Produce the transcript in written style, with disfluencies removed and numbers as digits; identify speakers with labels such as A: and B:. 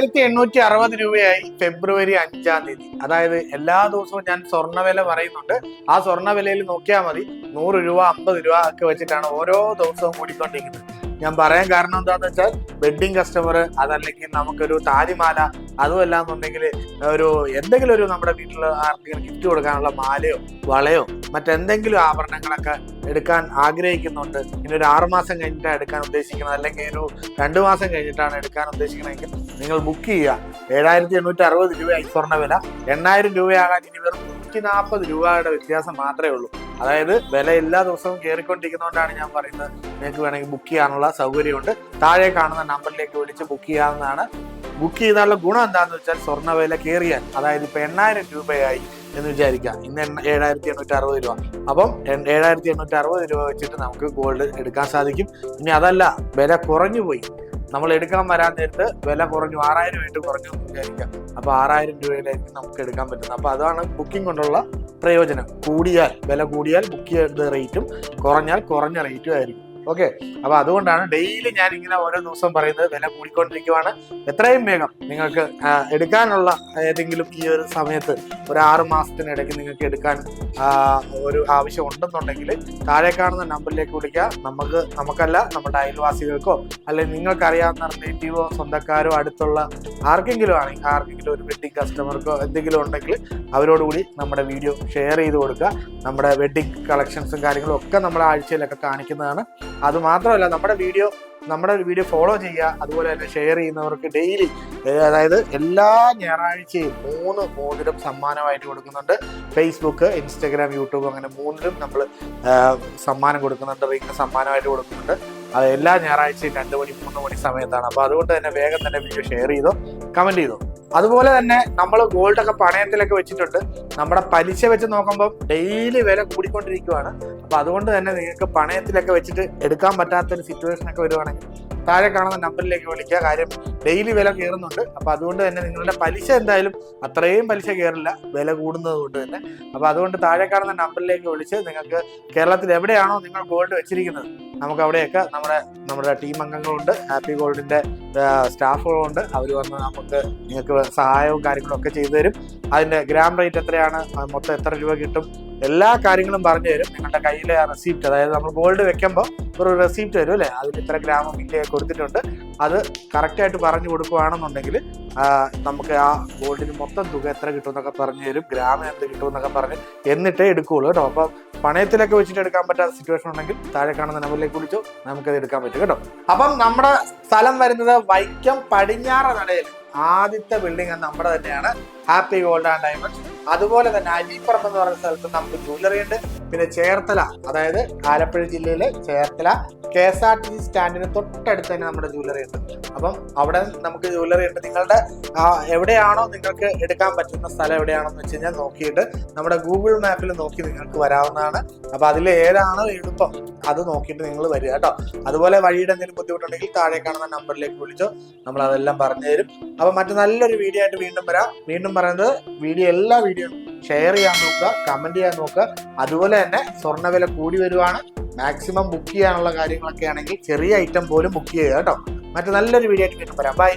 A: 8860 രൂപയായി ഫെബ്രുവരി 5-ാം തീയതി. അതായത് എല്ലാ ദിവസവും ഞാൻ സ്വർണ്ണവില പറയുന്നുണ്ട്. ആ സ്വർണ്ണവിലയിൽ നോക്കിയാൽ മതി. 100 രൂപ 50 രൂപ ഒക്കെ വെച്ചിട്ടാണ് ഓരോ ദിവസവും കൂടിക്കൊണ്ടിരിക്കുന്നത്. ഞാൻ പറയാൻ കാരണം എന്താണെന്ന് വെച്ചാൽ വെഡ്ഡിങ് കസ്റ്റമർ, അതല്ലെങ്കിൽ നമുക്കൊരു താലിമാല, അതുമല്ല എന്നുണ്ടെങ്കിൽ എന്തെങ്കിലും ഒരു നമ്മുടെ വീട്ടിൽ ആർക്കെങ്കിലും ഗിഫ്റ്റ് കൊടുക്കാനുള്ള മാലയോ വളയോ മറ്റെന്തെങ്കിലും ആഭരണങ്ങളൊക്കെ എടുക്കാൻ ആഗ്രഹിക്കുന്നുണ്ട്. ഇനി ഒരു 6 മാസം കഴിഞ്ഞിട്ടാണ് എടുക്കാൻ ഉദ്ദേശിക്കുന്നത്, അല്ലെങ്കിൽ ഒരു 2 മാസം കഴിഞ്ഞിട്ടാണ് എടുക്കാൻ ഉദ്ദേശിക്കുന്നതെങ്കിൽ നിങ്ങൾ ബുക്ക് ചെയ്യുക. 7860 രൂപയായി സ്വർണ്ണവില. 8000 രൂപയാകാൻ ഇനി വെറും 140 രൂപയുടെ വ്യത്യാസം മാത്രമേ ഉള്ളൂ. അതായത് വില എല്ലാ ദിവസവും കയറിക്കൊണ്ടിരിക്കുന്നതുകൊണ്ടാണ് ഞാൻ പറയുന്നത്. നിങ്ങൾക്ക് വേണമെങ്കിൽ ബുക്ക് ചെയ്യാനുള്ള സൗകര്യമുണ്ട്. താഴെ കാണുന്ന നമ്പറിലേക്ക് വിളിച്ച് ബുക്ക് ചെയ്യാവുന്നതാണ്. ബുക്ക് ചെയ്താലുള്ള ഗുണം എന്താണെന്ന് വെച്ചാൽ സ്വർണ്ണവില കയറിയാൽ, അതായത് ഇപ്പൊ 8000 രൂപയായി എന്ന് വിചാരിക്കാം, ഇന്ന് 7860 രൂപ. അപ്പം 7860 രൂപ വെച്ചിട്ട് നമുക്ക് ഗോൾഡ് എടുക്കാൻ സാധിക്കും. ഇനി അതല്ല, വില കുറഞ്ഞു പോയി, നമ്മൾ എടുക്കാൻ വരാൻ നേരത്ത് വില കുറഞ്ഞു, 6000 ആയിട്ട് കുറഞ്ഞു എന്ന് വിചാരിക്കാം. അപ്പൊ 6000 രൂപയിലായിരിക്കും നമുക്ക് എടുക്കാൻ പറ്റുന്നത്. അപ്പൊ അതാണ് ബുക്കിംഗ് കൊണ്ടുള്ള പ്രയോജനം. വില കൂടിയാൽ ബുക്ക് ചെയ്ത റേറ്റും, കുറഞ്ഞാൽ കുറഞ്ഞ റേറ്റും ആയിരിക്കും. ഓക്കെ, അപ്പൊ അതുകൊണ്ടാണ് ഡെയിലി ഞാൻ ഇങ്ങനെ ഓരോ ദിവസം പറയുന്നത്. വില കൂടിക്കൊണ്ടിരിക്കുവാണ്. എത്രയും വേഗം നിങ്ങൾക്ക് എടുക്കാനുള്ള ഏതെങ്കിലും ഈ ഒരു സമയത്ത് ഒരു 6 മാസത്തിനിടയ്ക്ക് നിങ്ങൾക്ക് എടുക്കാൻ ഒരു ആവശ്യം ഉണ്ടെന്നുണ്ടെങ്കിൽ താഴെ കാണുന്ന നമ്പറിലേക്ക് വിളിക്കുക. നമുക്കല്ല, നമ്മുടെ അയൽവാസികൾക്കോ അല്ലെങ്കിൽ നിങ്ങൾക്കറിയാവുന്ന റിലേറ്റീവോ സ്വന്തക്കാരോ അടുത്തുള്ള ആർക്കെങ്കിലും ഒരു വെഡ്ഡിങ് കസ്റ്റമർക്കോ എന്തെങ്കിലും ഉണ്ടെങ്കിൽ അവരോടുകൂടി നമ്മുടെ വീഡിയോ ഷെയർ ചെയ്ത് കൊടുക്കുക. നമ്മുടെ വെഡ്ഡിങ് കളക്ഷൻസും കാര്യങ്ങളും ഒക്കെ നമ്മുടെ ആഴ്ചയിലൊക്കെ കാണിക്കുന്നതാണ്. അത് മാത്രമല്ല, നമ്മുടെ വീഡിയോ ഫോളോ ചെയ്യുക. അതുപോലെ തന്നെ ഷെയർ ചെയ്യുന്നവർക്ക് ഡെയിലി, അതായത് എല്ലാ ഞായറാഴ്ചയും 3 മോതിരം സമ്മാനമായിട്ട് കൊടുക്കുന്നുണ്ട്. ഫേസ്ബുക്ക്, ഇൻസ്റ്റഗ്രാം, യൂട്യൂബ്, അങ്ങനെ 3ലും നമ്മൾ സമ്മാനം കൊടുക്കുന്നുണ്ട്. റിംഗ് സമ്മാനമായിട്ട് കൊടുക്കുന്നുണ്ട്. അത് എല്ലാ ഞായറാഴ്ചയും 2 മണി 3 മണി സമയത്താണ്. അപ്പൊ അതുകൊണ്ട് തന്നെ വേഗം തന്നെ വീഡിയോ ഷെയർ ചെയ്തോ, കമന്റ് ചെയ്തോ. അതുപോലെ തന്നെ നമ്മൾ ഗോൾഡൊക്കെ പണയത്തിലൊക്കെ വെച്ചിട്ടുണ്ട്. നമ്മുടെ പലിശ വെച്ച് നോക്കുമ്പോൾ ഡെയിലി വില കൂടിക്കൊണ്ടിരിക്കുകയാണ്. അപ്പൊ അതുകൊണ്ട് തന്നെ നിങ്ങൾക്ക് പണയത്തിലൊക്കെ വെച്ചിട്ട് എടുക്കാൻ പറ്റാത്തൊരു സിറ്റുവേഷൻ ഒക്കെ വരുവാണെങ്കിൽ താഴെ കാണുന്ന നമ്പറിലേക്ക് വിളിക്കുക. കാര്യം ഡെയിലി വില കയറുന്നുണ്ട്. അപ്പൊ അതുകൊണ്ട് തന്നെ നിങ്ങളുടെ പലിശ എന്തായാലും അത്രയും പലിശ കയറില്ല, വില കൂടുന്നത് കൊണ്ട് തന്നെ. അപ്പൊ അതുകൊണ്ട് താഴെ കാണുന്ന നമ്പറിലേക്ക് വിളിച്ച് നിങ്ങൾക്ക് കേരളത്തിൽ എവിടെയാണോ നിങ്ങൾ ഗോൾഡ് വെച്ചിരിക്കുന്നത്, നമുക്ക് അവിടെയൊക്കെ നമ്മുടെ ടീം അംഗങ്ങളുണ്ട്, ഹാപ്പി ഗോൾഡിന്റെ സ്റ്റാഫുകളുണ്ട്. അവർ വന്ന് നിങ്ങൾക്ക് സഹായവും കാര്യങ്ങളും ഒക്കെ ചെയ്തു തരും. അതിന്റെ ഗ്രാം റേറ്റ് എത്രയാണ്, മൊത്തം എത്ര രൂപ കിട്ടും, എല്ലാ കാര്യങ്ങളും പറഞ്ഞു തരും. നിങ്ങളുടെ കയ്യിലെ റെസിപ്റ്റ്, അതായത് നമ്മൾ ഗോൾഡ് വെക്കുമ്പോൾ ഒരു റെസിപ്റ്റ് വരും അല്ലേ, അതിൽ ഇത്ര ഗ്രാം മില്ലയൊക്കെ കൊടുത്തിട്ടുണ്ട്. അത് കറക്റ്റായിട്ട് പറഞ്ഞു കൊടുക്കുകയാണെന്നുണ്ടെങ്കിൽ നമുക്ക് ആ ഗോൾഡിന് മൊത്തം തുക എത്ര കിട്ടുമെന്നൊക്കെ പറഞ്ഞു തരും, ഗ്രാമിന് എന്ത് കിട്ടുമെന്നൊക്കെ പറഞ്ഞ് എന്നിട്ടേ എടുക്കുകയുള്ളൂ കേട്ടോ. അപ്പം പണയത്തിലൊക്കെ വെച്ചിട്ട് എടുക്കാൻ പറ്റാത്ത സിറ്റുവേഷൻ ഉണ്ടെങ്കിൽ താഴെ കാണുന്ന നമ്പറിലേക്ക് വിളിച്ചു നമുക്കത് എടുക്കാൻ പറ്റും കേട്ടോ. അപ്പം നമ്മുടെ സ്ഥലം വരുന്നത് വൈക്കം പടിഞ്ഞാറ നടയിൽ ആദ്യത്തെ ബിൽഡിംഗ് നമ്മുടെ തന്നെയാണ്, ഹാപ്പി ഗോൾഡ് ആൻഡ് ഡയമണ്ട്സ്. അതുപോലെ തന്നെ അരിപ്പറമ്പ് എന്ന് പറയുന്ന സ്ഥലത്ത് നമുക്ക് ജ്വല്ലറി ഉണ്ട്. പിന്നെ ചേർത്തല, അതായത് ആലപ്പുഴ ജില്ലയിലെ ചേർത്തല KSRTC സ്റ്റാൻഡിന് തൊട്ടടുത്ത് തന്നെ നമ്മുടെ ജ്വല്ലറി ഉണ്ട്. അപ്പം അവിടെ നമുക്ക് ജ്വല്ലറി ഉണ്ട്. നിങ്ങളുടെ എവിടെയാണോ നിങ്ങൾക്ക് എടുക്കാൻ പറ്റുന്ന സ്ഥലം എവിടെയാണെന്ന് വെച്ച് കഴിഞ്ഞാൽ നോക്കിയിട്ട് നമ്മുടെ ഗൂഗിൾ മാപ്പിൽ നോക്കി നിങ്ങൾക്ക് വരാവുന്നതാണ്. അപ്പൊ അതിൽ ഏതാണോ എളുപ്പം അത് നോക്കിയിട്ട് നിങ്ങൾ വരിക കേട്ടോ. അതുപോലെ വഴിയുടെ എന്തെങ്കിലും ബുദ്ധിമുട്ടുണ്ടെങ്കിൽ താഴെ കാണുന്ന നമ്പറിലേക്ക് വിളിച്ചോ, നമ്മൾ അതെല്ലാം പറഞ്ഞു തരും. അപ്പൊ മറ്റു നല്ലൊരു വീഡിയോ ആയിട്ട് വീണ്ടും വരാം. വീണ്ടും പറയുന്നത്, എല്ലാ വീഡിയോ ഷെയർ ചെയ്യാൻ നോക്കുക, കമന്റ് ചെയ്യാൻ നോക്കുക. അതുപോലെ തന്നെ സ്വർണ്ണവില കൂടി വരുവാണ്. മാക്സിമം ബുക്ക് ചെയ്യാനുള്ള കാര്യങ്ങളൊക്കെ ആണെങ്കിൽ ചെറിയ ഐറ്റം പോലും ബുക്ക് ചെയ്യുക കേട്ടോ. മറ്റു നല്ലൊരു വീഡിയോ ആയിട്ട് വീണ്ടും വരാം. ബൈ.